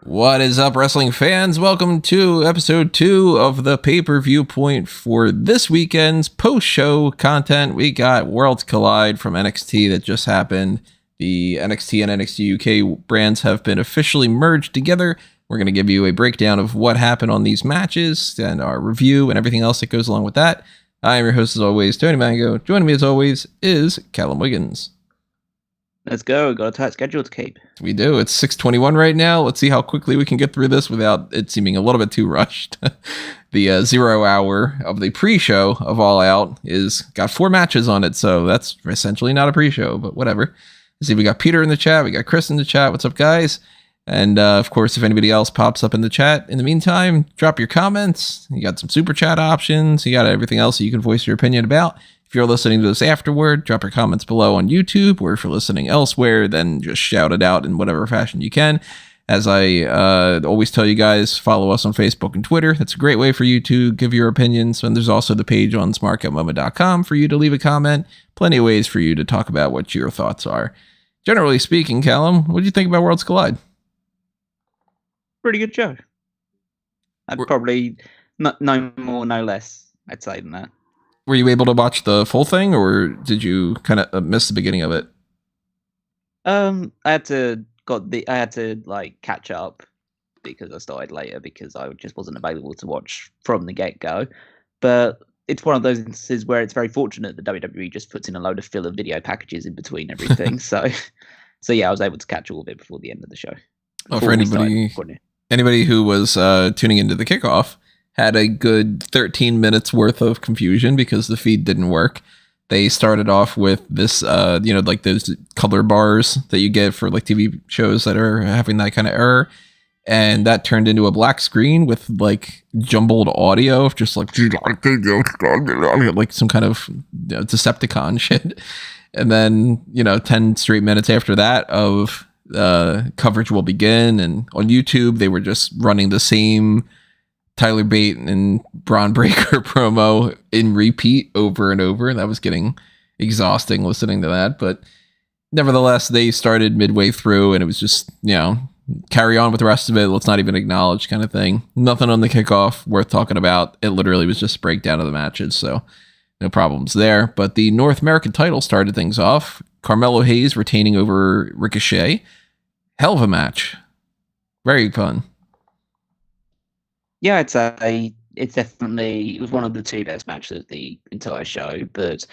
What is up, wrestling fans? Welcome to episode 2 of the Pay-Per-Viewpoint for this weekend's post-show content. We got Worlds Collide from NXT that just happened. The NXT and NXT UK brands have been officially merged together. We're going to give you a breakdown of what happened on these matches and our review and everything else that goes along with that. I am your host, as always, Tony Mango. Joining me, as always, is Callum Wiggins. Let's go. We've got a tight schedule to keep. We do. It's 6:21 right now. Let's see how quickly we can get through this without it seeming a little bit too rushed. The 0 hour of the pre-show of All Out is got 4 matches on it, so that's essentially not a pre-show, but whatever. Let's see, we got Peter in the chat. We got Chris in the chat. What's up, guys? And of course, if anybody else pops up in the chat in the meantime, drop your comments. You got some super chat options. You got everything else that you can voice your opinion about. If you're listening to this afterward, drop your comments below on YouTube, or if you're listening elsewhere, then just shout it out in whatever fashion you can. As I always tell you guys, follow us on Facebook and Twitter. That's a great way for you to give your opinions. And there's also the page on smark@momo.com for you to leave a comment. Plenty of ways for you to talk about what your thoughts are. Generally speaking, Callum, what do you think about Worlds Collide? Pretty good show. I'd probably no more, no less, I'd say, than that. Were you able to watch the full thing, or did you kind of miss the beginning of it? I had to like catch up because I started later because I just wasn't available to watch from the get-go. But it's one of those instances where it's very fortunate that WWE just puts in a load of filler video packages in between everything. so yeah, I was able to catch all of it before the end of the show. Well, for anybody who was tuning into the kickoff, had a good 13 minutes worth of confusion because the feed didn't work. They started off with this, like those color bars that you get for like TV shows that are having that kind of error. And that turned into a black screen with like jumbled audio of just like some kind of Decepticon shit. And then, 10 straight minutes after that of coverage will begin. And on YouTube, they were just running the same Tyler Bate and Bron Breakker promo in repeat over and over, and that was getting exhausting listening to that. But nevertheless, they started midway through, and it was just, carry on with the rest of it. Let's not even acknowledge kind of thing. Nothing on the kickoff worth talking about. It literally was just a breakdown of the matches, so no problems there. But the North American title started things off. Carmelo Hayes retaining over Ricochet. Hell of a match. Very fun. Yeah, I'd say it was one of the 2 best matches of the entire show. But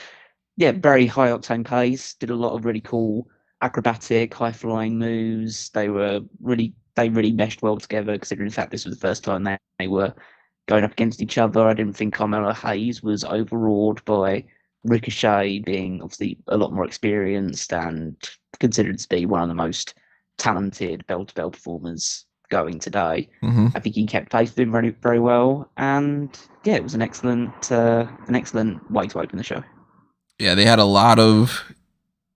yeah, very high octane pace. Did a lot of really cool acrobatic, high flying moves. They really meshed well together. Considering the fact this was the first time they were going up against each other, I didn't think Carmelo Hayes was overawed by Ricochet being obviously a lot more experienced and considered to be one of the most talented bell-to-bell performers going today. I think he kept pace with him very, very well, and yeah, it was an excellent way to open the show. Yeah, they had a lot of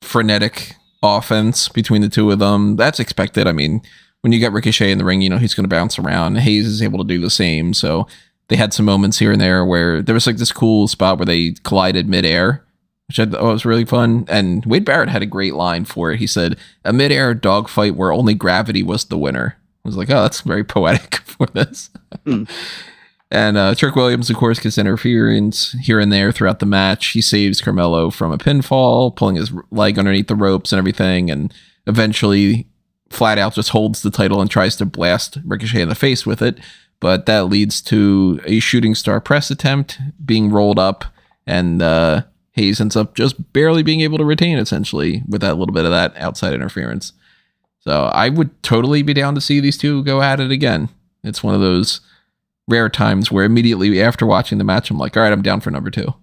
frenetic offense between the two of them. That's expected. I mean, when you get Ricochet in the ring, he's going to bounce around. Hayes is able to do the same, so they had some moments here and there where there was like this cool spot where they collided midair, which I thought was really fun. And Wade Barrett had a great line for it. He said, "A midair dogfight where only gravity was the winner." I was like, oh, that's very poetic for this. And Trick Williams, of course, gets interference here and there throughout the match. He saves Carmelo from a pinfall, pulling his leg underneath the ropes and everything, and eventually flat out just holds the title and tries to blast Ricochet in the face with it. But that leads to a shooting star press attempt being rolled up, and Hayes ends up just barely being able to retain, essentially, with that little bit of that outside interference. So I would totally be down to see these two go at it again. It's one of those rare times where immediately after watching the match, I'm like, all right, I'm down for number 2.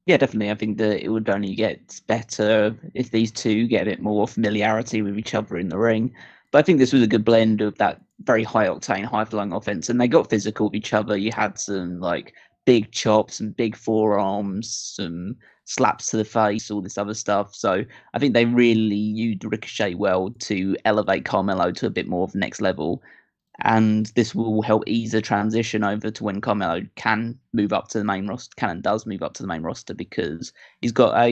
Yeah, definitely. I think that it would only get better if these two get a bit more familiarity with each other in the ring. But I think this was a good blend of that very high octane, high flying offense, and they got physical with each other. You had some like big chops and big forearms, some slaps to the face, all this other stuff. So I think they really used Ricochet well to elevate Carmelo to a bit more of the next level. and this will help ease the transition over to when Carmelo can move up to the main roster, can and does move up to the main roster, because he's got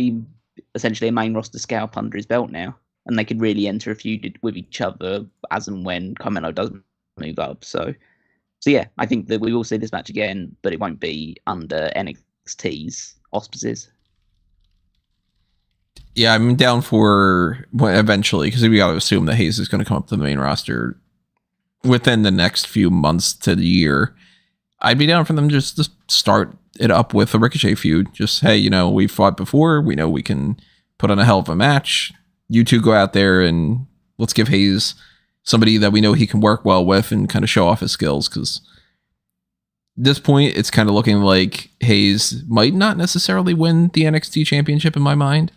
essentially a main roster scalp under his belt now, and they could really enter a feud with each other as and when Carmelo does move up. So yeah, I think that we will see this match again, but it won't be under NXT's auspices. Yeah, I'm down for eventually, because we got to assume that Hayes is going to come up to the main roster within the next few months to the year. I'd be down for them just to start it up with a Ricochet feud. Just, hey, we've fought before. We know we can put on a hell of a match. You two go out there and let's give Hayes somebody that we know he can work well with and kind of show off his skills, because at this point, it's kind of looking like Hayes might not necessarily win the NXT championship in my mind.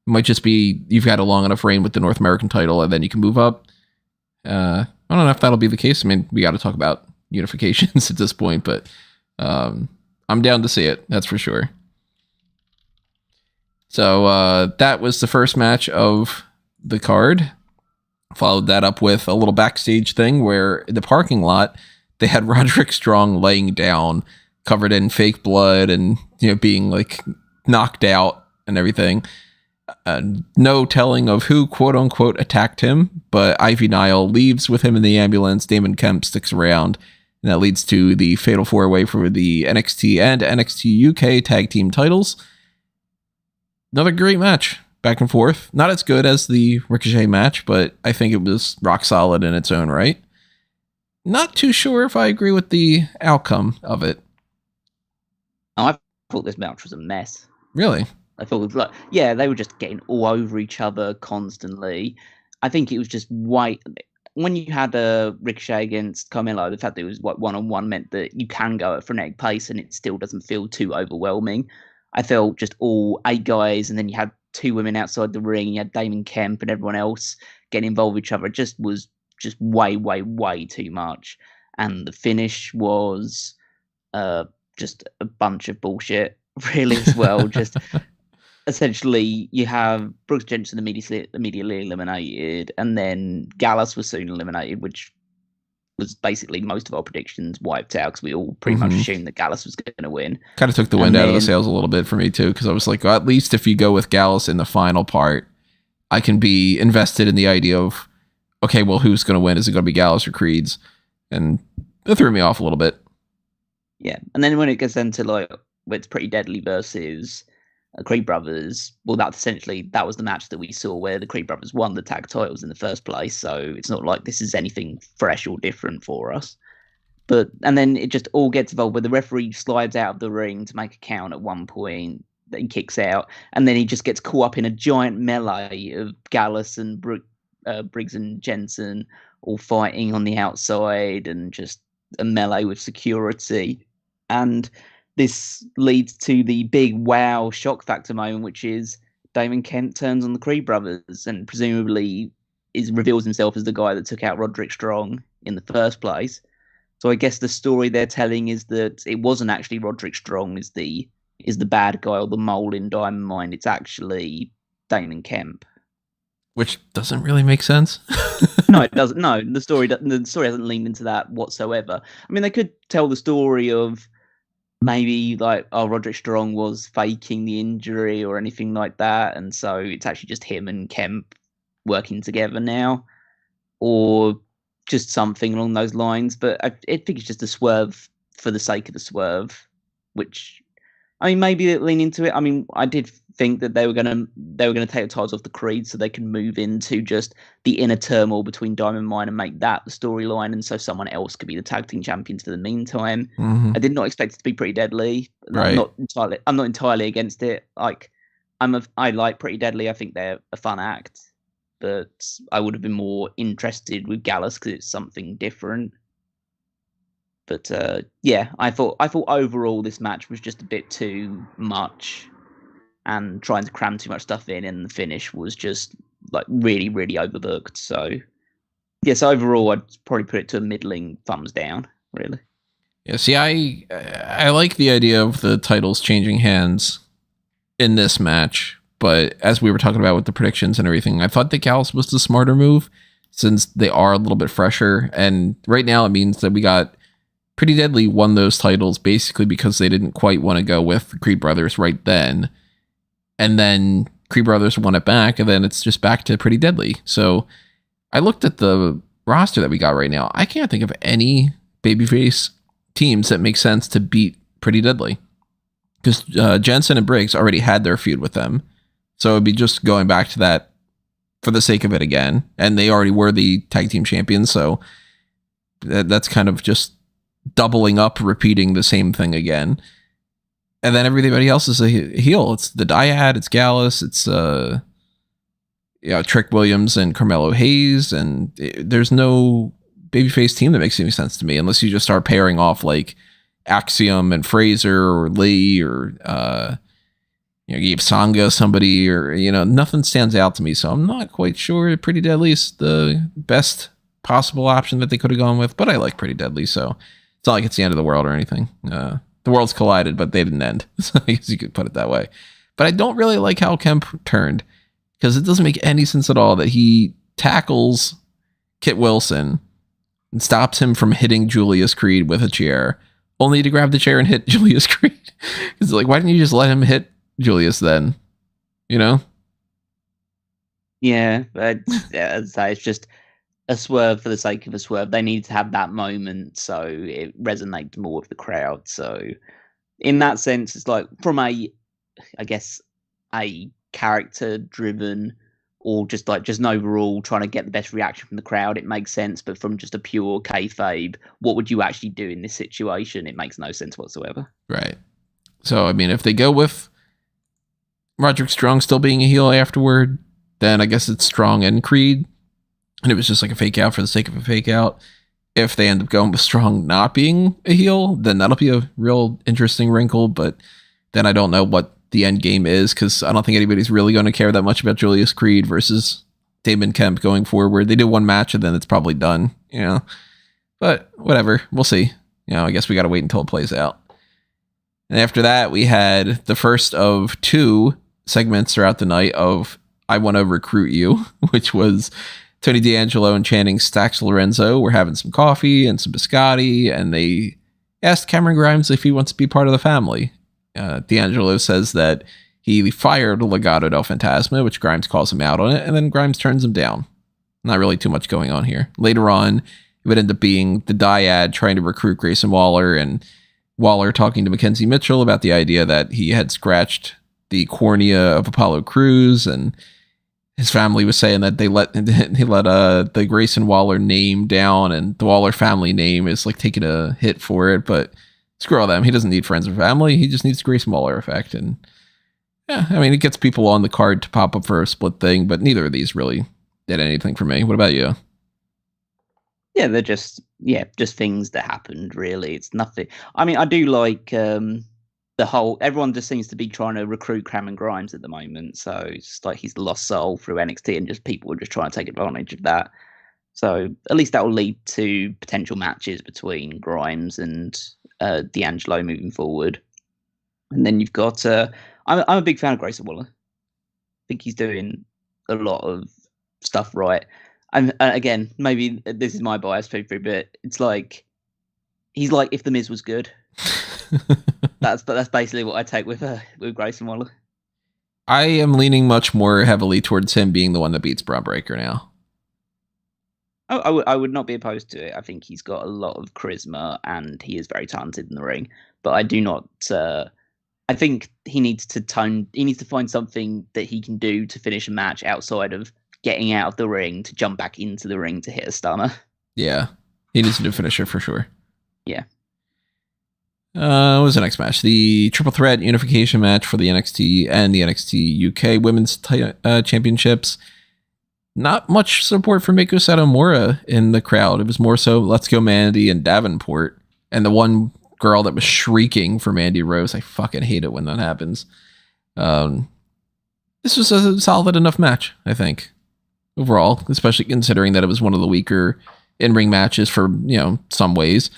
It might just be you've had a long enough reign with the North American title and then you can move up. I don't know if that'll be the case. I mean, we got to talk about unifications at this point, but I'm down to see it. That's for sure. So that was the first match of the card. Followed that up with a little backstage thing where in the parking lot, they had Roderick Strong laying down, covered in fake blood and being like knocked out and everything. No telling of who, quote unquote, attacked him, but Ivy Nile leaves with him in the ambulance. Damon Kemp sticks around, and that leads to the fatal four-way for the NXT and NXT UK tag team titles. Another great match, back and forth. Not as good as the Ricochet match, but I think it was rock solid in its own right. Not too sure if I agree with the outcome of it. Oh, I thought this match was a mess. Really? I thought it was they were just getting all over each other constantly. I think it was just when you had a Ricochet against Carmelo, the fact that it was one-on-one meant that you can go at frenetic pace and it still doesn't feel too overwhelming. I felt just all 8 guys, and then you had 2 women outside the ring. You had Damon Kemp and everyone else getting involved with each other. It just was way, way, way too much. And the finish was just a bunch of bullshit, really, as well. Just essentially, you have Brooks Jensen immediately eliminated, and then Gallus was soon eliminated, which was basically most of our predictions wiped out because we all pretty much assumed that Gallus was going to win. Kind of took the wind out of the sails a little bit for me too, because I was like, well, at least if you go with Gallus in the final part, I can be invested in the idea of, okay, well, who's going to win? Is it going to be Gallus or Creeds? And it threw me off a little bit. Yeah, and then when it gets into where it's Pretty Deadly versus Creed Brothers, well, that was the match that we saw where the Creed Brothers won the tag titles in the first place, so it's not like this is anything fresh or different for us. And then it just all gets involved where the referee slides out of the ring to make a count at one point, then he kicks out, and then he just gets caught up in a giant melee of Gallus and Briggs and Jensen all fighting on the outside, and just a melee with security. And this leads to the big wow shock factor moment, which is Damon Kemp turns on the Creed Brothers and presumably reveals himself as the guy that took out Roderick Strong in the first place. So I guess the story they're telling is that it wasn't actually Roderick Strong is the bad guy or the mole in Diamond Mine. It's actually Damon Kemp. Which doesn't really make sense. No, it doesn't. No, the story hasn't leaned into that whatsoever. I mean, they could tell the story of maybe Roderick Strong was faking the injury or anything like that, and so it's actually just him and Kemp working together now, or just something along those lines. But I think it's just a swerve for the sake of the swerve, which, I mean, maybe they lean into it. I mean, I did think that they were gonna take the titles off the Creed so they can move into just the inner turmoil between Diamond Mine and make that the storyline, and so someone else could be the tag team champions for the meantime. I did not expect it to be Pretty Deadly. Right. I'm not entirely against it. I like Pretty Deadly. I think they're a fun act, but I would have been more interested with Gallus because it's something different. But I thought overall this match was just a bit too much and trying to cram too much stuff in, and the finish was just really, really overbooked. So yes, overall I'd probably put it to a middling thumbs down, really. Yeah, see, I like the idea of the titles changing hands in this match, but as we were talking about with the predictions and everything, I thought that Gallus was the smarter move, since they are a little bit fresher. And right now it means that we got Pretty Deadly won those titles basically because they didn't quite want to go with the Creed Brothers right then. And then Creed Brothers won it back, and then it's just back to Pretty Deadly. So I looked at the roster that we got right now. I can't think of any babyface teams that make sense to beat Pretty Deadly. Because Jensen and Briggs already had their feud with them. So it'd be just going back to that for the sake of it again. And they already were the tag team champions, so that's kind of just doubling up, repeating the same thing again. And then everybody else is a heel. It's the Dyad, it's Gallus, it's Trick Williams and Carmelo Hayes, and there's no babyface team that makes any sense to me unless you just start pairing off like Axiom and Fraser or Lee or Gabe Sanga, somebody, or nothing stands out to me. So I'm not quite sure Pretty Deadly is the best possible option that they could have gone with, but I like Pretty Deadly, so it's not like it's the end of the world or anything. The worlds collided, but they didn't end. So I guess you could put it that way. But I don't really like how Kemp turned, because it doesn't make any sense at all that he tackles Kit Wilson and stops him from hitting Julius Creed with a chair, only to grab the chair and hit Julius Creed. It's like, why didn't you just let him hit Julius then? Yeah, but it's just a swerve for the sake of a swerve. They need to have that moment so it resonates more with the crowd. So in that sense, it's like from a character driven or just an overall trying to get the best reaction from the crowd, it makes sense. But from just a pure kayfabe, what would you actually do in this situation? It makes no sense whatsoever. Right. So, I mean, if they go with Roderick Strong still being a heel afterward, then I guess it's Strong and Creed. And it was just like a fake out for the sake of a fake out. If they end up going with Strong not being a heel, then that'll be a real interesting wrinkle. But then I don't know what the end game is, because I don't think anybody's really going to care that much about Julius Creed versus Damon Kemp going forward. They do one match and then it's probably done, But whatever, we'll see. I guess we got to wait until it plays out. And after that, we had the first of two segments throughout the night of I Want to Recruit You, which was Tony D'Angelo and Channing Stax Lorenzo were having some coffee and some biscotti, and they asked Cameron Grimes if he wants to be part of the family. D'Angelo says that he fired Legado del Fantasma, which Grimes calls him out on it, and then Grimes turns him down. Not really too much going on here. Later on, it would end up being the Dyad trying to recruit Grayson Waller, and Waller talking to Mackenzie Mitchell about the idea that he had scratched the cornea of Apollo Crews, and his family was saying that he let the Grayson Waller name down, and the Waller family name is like taking a hit for it. But screw all them. He doesn't need friends or family. He just needs the Grayson Waller effect. And yeah, I mean, it gets people on the card to pop up for a split thing, but neither of these really did anything for me. What about you? Yeah, they're just things that happened, really. It's nothing. I mean, I do like everyone just seems to be trying to recruit Cameron Grimes at the moment. So it's just like he's the lost soul through NXT, and just people are just trying to take advantage of that. So at least that will lead to potential matches between Grimes and D'Angelo moving forward. And then you've got I'm a big fan of Grayson Waller. I think he's doing a lot of stuff right. And again, maybe this is my bias, but it's like he's like if The Miz was good. That's basically what I take with Grayson Waller. I am leaning much more heavily towards him being the one that beats Bron Breakker now. Oh, I would not be opposed to it. I think he's got a lot of charisma and he is very talented in the ring. But I do not. I think he needs to He needs to find something that he can do to finish a match outside of getting out of the ring to jump back into the ring to hit a stunner. Yeah, he needs to do a finisher for sure. Yeah. What was the next match? The triple threat unification match for the NXT and the NXT UK Women's Championships. Not much support for Meiko Satomura in the crowd. It was more so Let's Go Mandy and Davenport. And the one girl that was shrieking for Mandy Rose. I fucking hate it when that happens. This was a solid enough match, I think, overall, especially considering that it was one of the weaker in-ring matches for, some ways.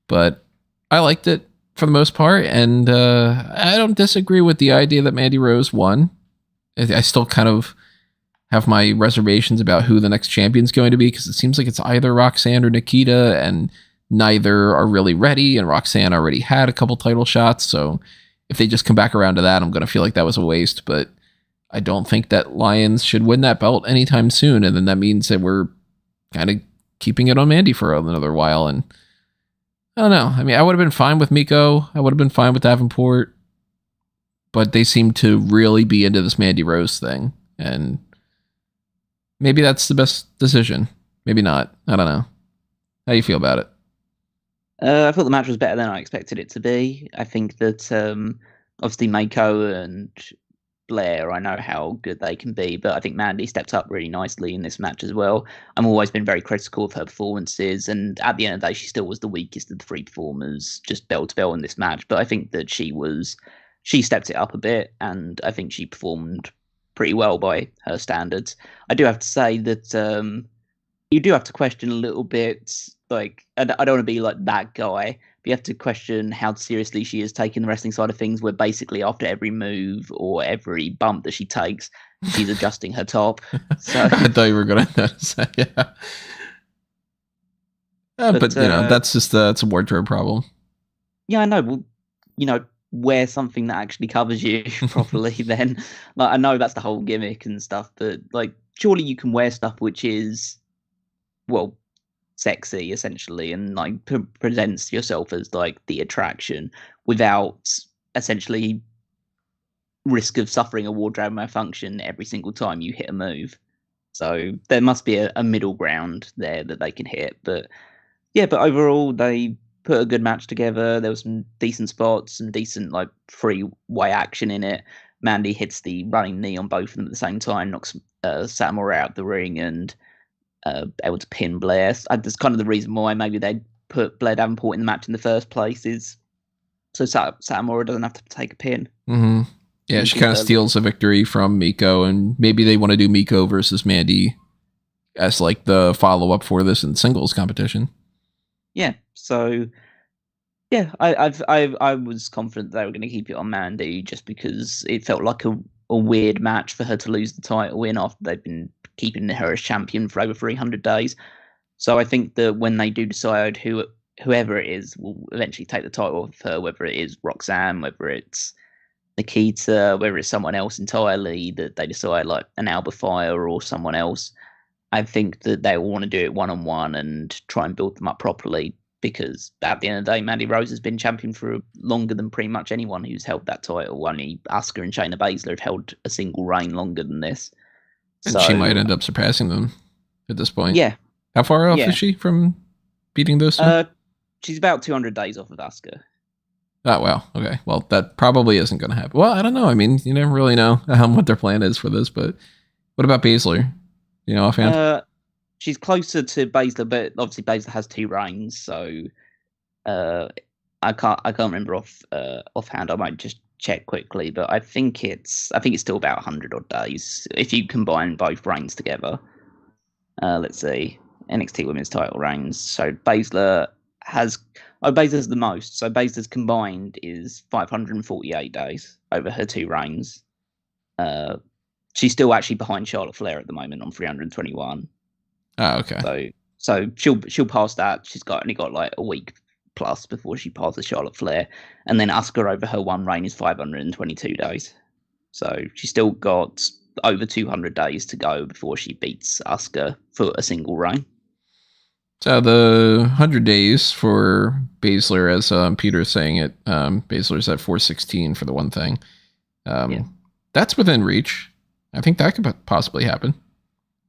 But I liked it for the most part, and I don't disagree with the idea that Mandy Rose won. I still kind of have my reservations about who the next champion's going to be, because it seems like it's either Roxanne or Nikita, and neither are really ready, and Roxanne already had a couple title shots, so if they just come back around to that, I'm going to feel like that was a waste. But I don't think that Lions should win that belt anytime soon, and then that means that we're kind of keeping it on Mandy for another while, and I don't know. I mean, I would have been fine with Meiko. I would have been fine with Davenport, but they seem to really be into this Mandy Rose thing, and maybe that's the best decision. Maybe not. I don't know. How do you feel about it? I thought the match was better than I expected it to be. I think that obviously Meiko and Blair, I know how good they can be, but I think Mandy stepped up really nicely in this match as well. I've always been very critical of her performances, and at the end of the day, she still was the weakest of the three performers, just bell to bell in this match. But I think that she stepped it up a bit, and I think she performed pretty well by her standards. I do have to say that you do have to question a little bit, like, I don't want to be like that guy, but you have to question how seriously she is taking the wrestling side of things, where basically after every move or every bump that she takes, she's adjusting her top. So I thought you were going to notice that, yeah. But you know, that's just it's a wardrobe problem. Yeah, I know. Well, wear something that actually covers you properly. Then, like, I know that's the whole gimmick and stuff, but like, surely you can wear stuff which is, well, sexy essentially, and like presents yourself as like the attraction without essentially risk of suffering a wardrobe malfunction every single time you hit a move. So there must be a middle ground there that they can hit. But yeah, but overall they put a good match together. There was some decent spots, some decent like free-way action in it. Mandy hits the running knee on both of them at the same time, knocks Satomura out the ring, and able to pin Blair. That's kind of the reason why maybe they put Blair Davenport in the match in the first place, is so Satomura doesn't have to take a pin. Mm-hmm. Yeah, she kind of steals a victory from Meiko, and maybe they want to do Meiko versus Mandy as like the follow-up for this in singles competition. Yeah, so yeah, I was confident they were going to keep it on Mandy, just because it felt like a weird match for her to lose the title in after they've been keeping her as champion for over 300 days. So I think that when they do decide whoever it is will eventually take the title off her, whether it is Roxanne, whether it's Nikita, whether it's someone else entirely, that they decide like an Alba Fire or someone else, I think that they will want to do it one-on-one and try and build them up properly, because at the end of the day, Mandy Rose has been champion for longer than pretty much anyone who's held that title. Only Asuka and Shayna Baszler have held a single reign longer than this. And she might end up surpassing them at this point. Yeah. How far off is she from beating those two? She's about 200 days off of Asuka. Oh, wow. Okay. Well, that probably isn't going to happen. Well, I don't know. I mean, you never really know what their plan is for this, but what about Baszler? You know, offhand? She's closer to Baszler, but obviously Baszler has two reigns, so I can't remember offhand. I might just check quickly, but I think it's still about 100 odd days if you combine both reigns together. Let's see, NXT Women's Title reigns. So Baszler's the most. So Baszler's combined is 548 days over her two reigns. She's still actually behind Charlotte Flair at the moment on 321. Oh, okay. So she'll pass that. She's only got like a week plus before she passes Charlotte Flair, and then Asuka over her one reign is 522 days. So she's still got over 200 days to go before she beats Asuka for a single reign. So the 100 days for Baszler, as Peter's saying it, Baszler's at 416 for the one thing. That's within reach. I think that could possibly happen.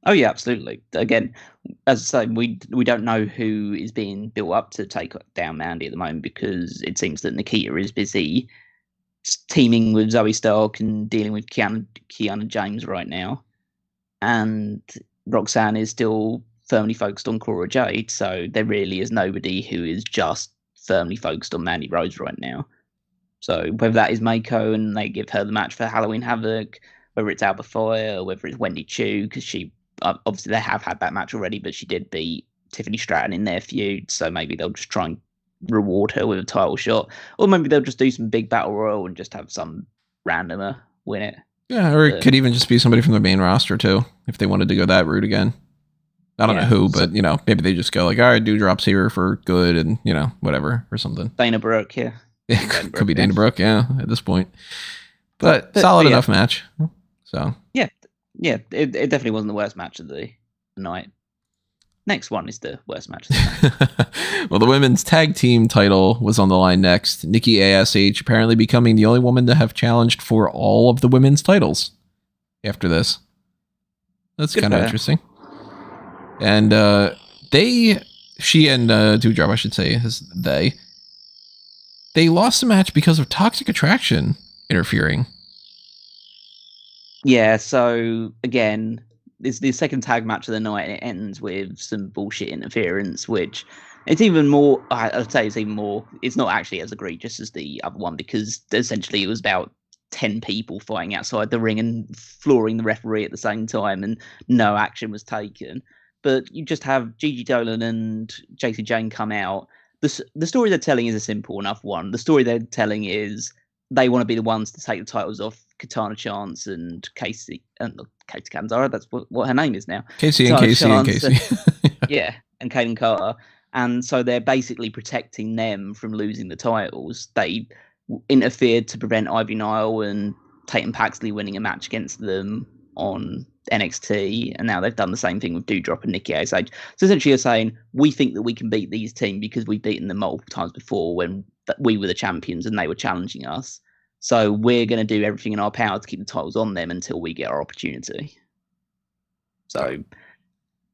Oh yeah, absolutely. Again, as I say, we don't know who is being built up to take down Mandy at the moment, because it seems that Nikita is busy teaming with Zoe Stark and dealing with Kiana James right now, and Roxanne is still firmly focused on Cora Jade. So there really is nobody who is just firmly focused on Mandy Rose right now. So whether that is Meiko and they give her the match for Halloween Havoc, whether it's Alba Fire, or whether it's Wendy Chu, because she obviously they have had that match already, but she did beat Tiffany Stratton in their feud, so maybe they'll just try and reward her with a title shot, or maybe they'll just do some big battle royal and just have some randomer win it. Yeah, or it could even just be somebody from the main roster too, if they wanted to go that route again. I don't know who, but maybe they just go like, all right, Doudrop's here for good, and whatever or something. Dana Brooke, yeah. Could be Dana Brooke, yeah, at this point. But solid enough match. So yeah, it definitely wasn't the worst match of the night. Next one is the worst match of the night. Well, the women's tag team title was on the line next. Nikki A.S.H. apparently becoming the only woman to have challenged for all of the women's titles after this. That's kind of interesting. And she and Doudrop, I should say, they lost the match because of Toxic Attraction interfering. Yeah, so again, it's the second tag match of the night, and it ends with some bullshit interference, which it's even more, I'd say it's even more, it's not actually as egregious as the other one, because essentially it was about 10 people fighting outside the ring and flooring the referee at the same time, and no action was taken. But you just have Gigi Dolan and Jacy Jayne come out. The story they're telling is a simple enough one. The story they're telling is they want to be the ones to take the titles off Katana Chance and Casey Catanzaro. That's what her name is now. Casey and Casey. Yeah, and Kayden Carter. And so they're basically protecting them from losing the titles. They interfered to prevent Ivy Nile and Tatum Paxley winning a match against them on NXT, and now they've done the same thing with Doudrop and Nikki A.S.H. So essentially you're saying, we think that we can beat these teams because we've beaten them multiple times before when we were the champions and they were challenging us. So we're going to do everything in our power to keep the titles on them until we get our opportunity. So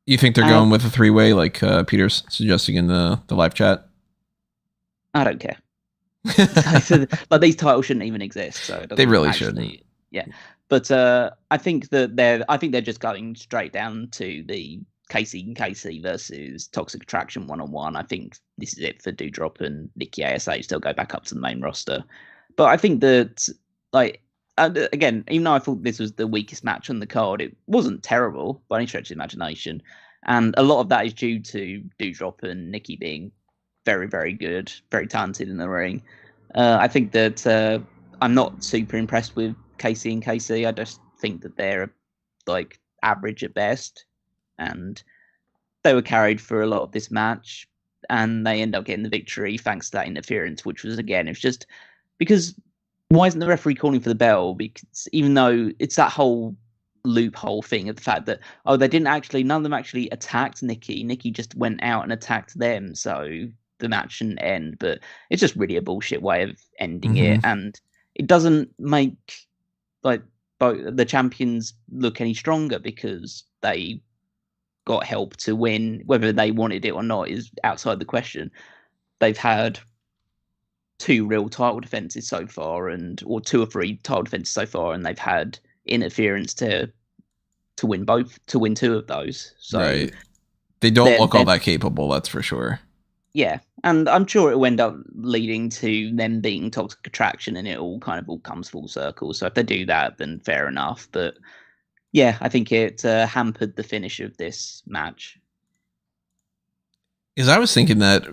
you think they're going with a three-way like Peter's suggesting in the live chat? I don't care. But these titles shouldn't even exist. So they really shouldn't. Yeah. But I think they're just going straight down to the Casey and Casey versus Toxic Attraction 1-on-1. I think this is it for Doudrop and Nikki A.S.H. They'll go back up to the main roster. But I think that, again, even though I thought this was the weakest match on the card, it wasn't terrible by any stretch of the imagination. And a lot of that is due to Doudrop and Nikki being very, very good, very talented in the ring. I think that I'm not super impressed with Casey and Casey. I just think that they're average at best, and they were carried for a lot of this match, and they end up getting the victory thanks to that interference, which was, again, it's just because why isn't the referee calling for the bell? Because even though it's that whole loophole thing of the fact that none of them actually attacked Nikki just went out and attacked them, so the match shouldn't end. But it's just really a bullshit way of ending it, and it doesn't make the champions look any stronger because they got help to win. Whether they wanted it or not is outside the question. They've had 2 real title defenses so far, or 2 or 3 title defenses so far, and they've had interference to win 2 of those. So right. They don't look all that capable, that's for sure. Yeah, and I'm sure it will end up leading to them being Toxic Attraction, and it all comes full circle. So if they do that, then fair enough. But yeah, I think it hampered the finish of this match. Because I was thinking that,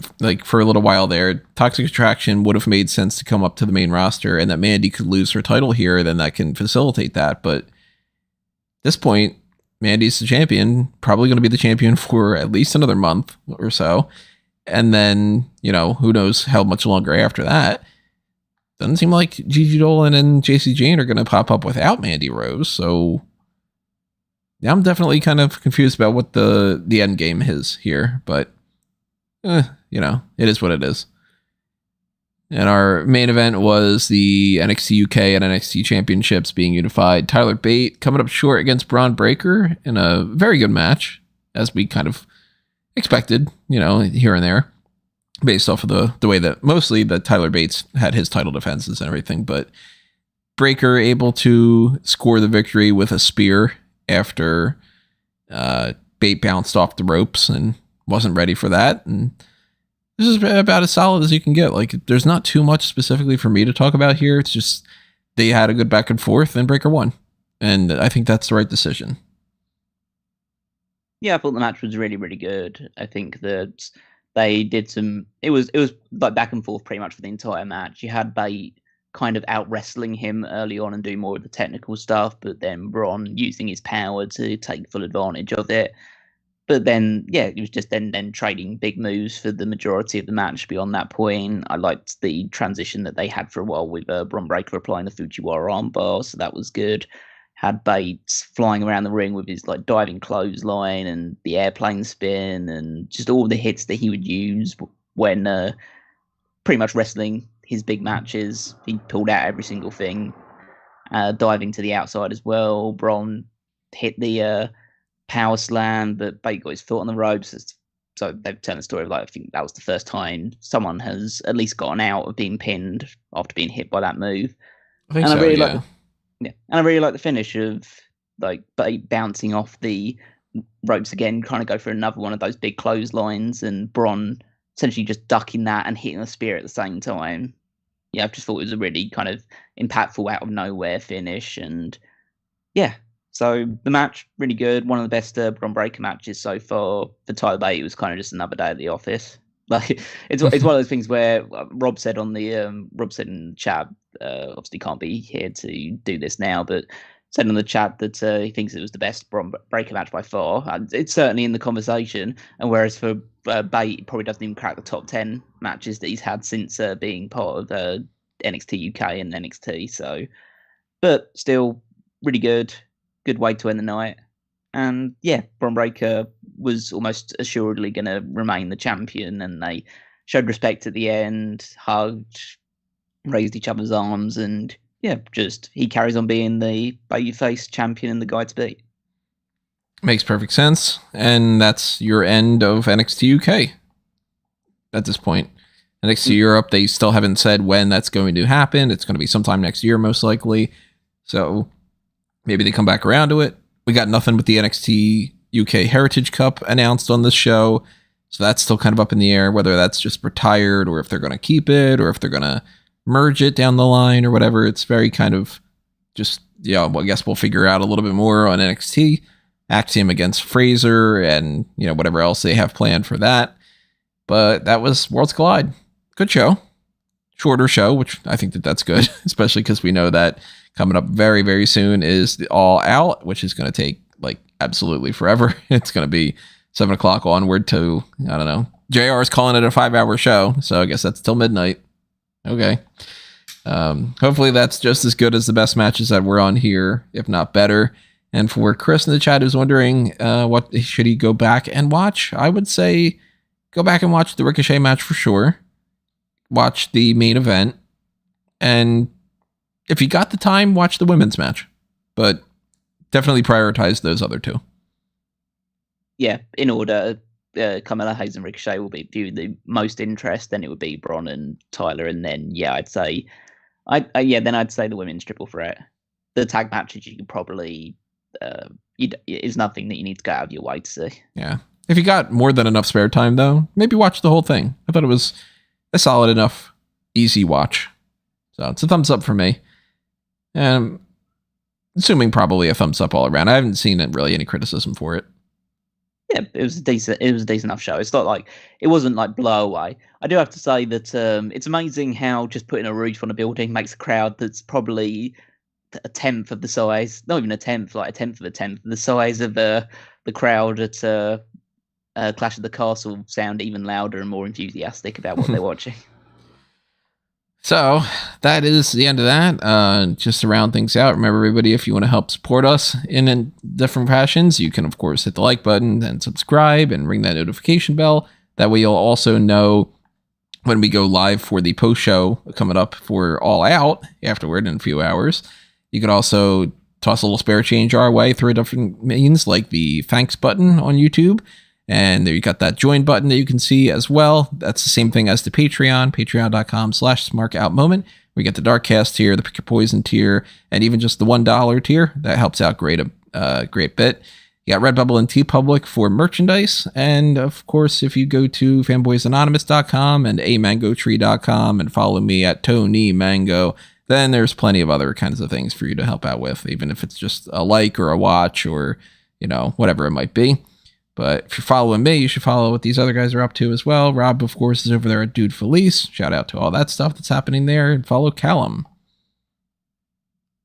for a little while there, Toxic Attraction would have made sense to come up to the main roster, and that Mandy could lose her title here, then that can facilitate that. But at this point, Mandy's the champion, probably going to be the champion for at least another month or so. And then, who knows how much longer after that. Doesn't seem like Gigi Dolan and Jacy Jayne are going to pop up without Mandy Rose. So yeah, I'm definitely kind of confused about what the end game is here. But, it is what it is. And our main event was the NXT UK and NXT Championships being unified. Tyler Bate coming up short against Bron Breakker in a very good match, as we kind of expected, here and there, based off of the way that mostly that Tyler Bates had his title defenses and everything. But Breakker able to score the victory with a spear after Bate bounced off the ropes and wasn't ready for that. And this is about as solid as you can get. There's not too much specifically for me to talk about here. It's just they had a good back and forth, and Breakker won. And I think that's the right decision. Yeah, I thought the match was really, really good. I think that they did it was back and forth pretty much for the entire match. You had Bate kind of out wrestling him early on and doing more of the technical stuff, but then Bron using his power to take full advantage of it. But then, yeah, it was just then trading big moves for the majority of the match beyond that point. I liked the transition that they had for a while with Bron Breakker applying the Fujiwara armbar, so that was good. Had Bate flying around the ring with his like diving clothesline and the airplane spin and just all the hits that he would use when pretty much wrestling his big matches. He pulled out every single thing. Diving to the outside as well. Bron hit the power slam, but Bate got his foot on the ropes. So they've turned the story of like, I think that was the first time someone has at least gotten out of being pinned after being hit by that move. I really like and I really like the finish of like Bate bouncing off the ropes again, trying to go for another one of those big clotheslines, and Bron essentially just ducking that and hitting the spear at the same time. Yeah, I just thought it was a really kind of impactful out of nowhere finish, and yeah. So the match, really good. One of the best Bron Breakker matches so far. For Tyler Bate, it was kind of just another day at the office. Like it's one of those things where Rob said in the chat, obviously can't be here to do this now, but said in the chat that he thinks it was the best Bron Breakker match by far. And it's certainly in the conversation. And whereas for Bate, it probably doesn't even crack the top 10 matches that he's had since being part of NXT UK and NXT. So, but still really good. Good way to end the night. And yeah, Bron Breakker was almost assuredly going to remain the champion, and they showed respect at the end, hugged, raised each other's arms, and yeah, just he carries on being the babyface champion and the guy to beat. Makes perfect sense. And that's your end of NXT UK at this point. NXT Europe, they still haven't said when that's going to happen. It's going to be sometime next year, most likely. So maybe they come back around to it. We got nothing but the NXT UK Heritage Cup announced on this show. So that's still kind of up in the air, whether that's just retired or if they're going to keep it or if they're going to merge it down the line or whatever. It's very kind of just, well, I guess we'll figure out a little bit more on NXT. Axiom against Fraser and, whatever else they have planned for that. But that was Worlds Collide. Good show. Shorter show, which I think that's good, especially because we know that coming up very, very soon is the All Out, which is going to take like absolutely forever. It's going to be 7 o'clock onward to, I don't know. JR is calling it a 5-hour show, so I guess that's till midnight. Okay. Hopefully that's just as good as the best matches that were on here, if not better. And for Chris in the chat who's wondering what should he go back and watch, I would say go back and watch the Ricochet match for sure. Watch the main event, and if you got the time, watch the women's match, but definitely prioritize those other two. Yeah, in order, Carmelo Hayes and Ricochet will be viewed the most interest, then it would be Bron and Tyler, and then I'd say the women's triple threat. The tag matches you could probably is nothing that you need to go out of your way to see. Yeah, if you got more than enough spare time though, maybe watch the whole thing. I thought it was a solid enough, easy watch. So it's a thumbs up for me. And assuming probably a thumbs up all around. I haven't seen really any criticism for it. Yeah, it was a decent enough show. It's not like it wasn't like blow away. I do have to say that it's amazing how just putting a roof on a building makes a crowd that's probably a tenth of the size, not even a tenth, like a tenth of the size of the crowd at Clash of the Castle sound even louder and more enthusiastic about what they're watching. So that is the end of that. Just to round things out, remember everybody, if you want to help support us in different fashions, you can of course hit the like button and subscribe and ring that notification bell. That way you'll also know when we go live for the post show coming up for All Out afterward in a few hours. You can also toss a little spare change our way through different means like the thanks button on YouTube. And there you got that join button that you can see as well. That's the same thing as the Patreon, patreon.com/smarkoutmoment. We get the Darkcast tier, the Pick Your Poison tier, and even just the $1 tier. That helps out great bit. You got Redbubble and TeePublic for merchandise. And of course, if you go to fanboysanonymous.com and amangotree.com and follow me at Tony Mango, then there's plenty of other kinds of things for you to help out with, even if it's just a like or a watch or, whatever it might be. But if you're following me, you should follow what these other guys are up to as well. Rob, of course, is over there at Dude Felice. Shout out to all that stuff that's happening there. And follow Callum.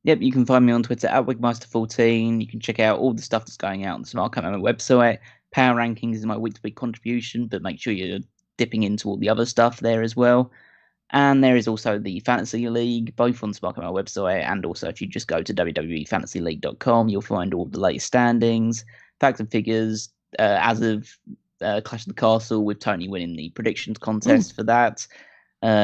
Yep, you can find me on Twitter at Wigmaster14. You can check out all the stuff that's going out on the Smark website. Power Rankings is my week-to-week contribution, but make sure you're dipping into all the other stuff there as well. And there is also the Fantasy League, both on the Smark website, and also if you just go to wwefantasyleague.com, you'll find all the latest standings, facts and figures, as of Clash of the Castle, with Tony winning the predictions contest for that.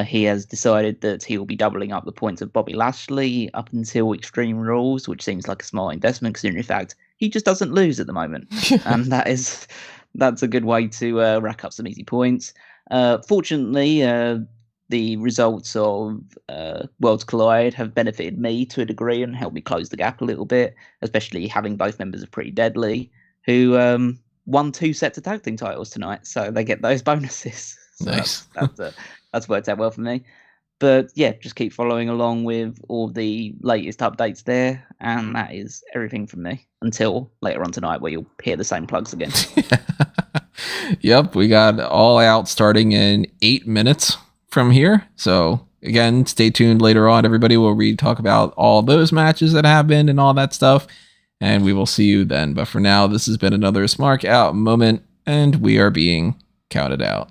He has decided that he will be doubling up the points of Bobby Lashley up until Extreme Rules, which seems like a smart investment, considering the fact he just doesn't lose at the moment. And that's a good way to rack up some easy points. Fortunately, the results of Worlds Collide have benefited me to a degree and helped me close the gap a little bit, especially having both members of Pretty Deadly, who won 2 sets of tag team titles tonight, so they get those bonuses. So nice. That's worked out well for me. But yeah, just keep following along with all the latest updates there, and that is everything from me until later on tonight, where you'll hear the same plugs again. Yep, we got All Out starting in 8 minutes from here. So again, stay tuned later on, everybody. We'll talk about all those matches that happened and all that stuff, and we will see you then. But for now, this has been another Smark Out moment, and we are being counted out.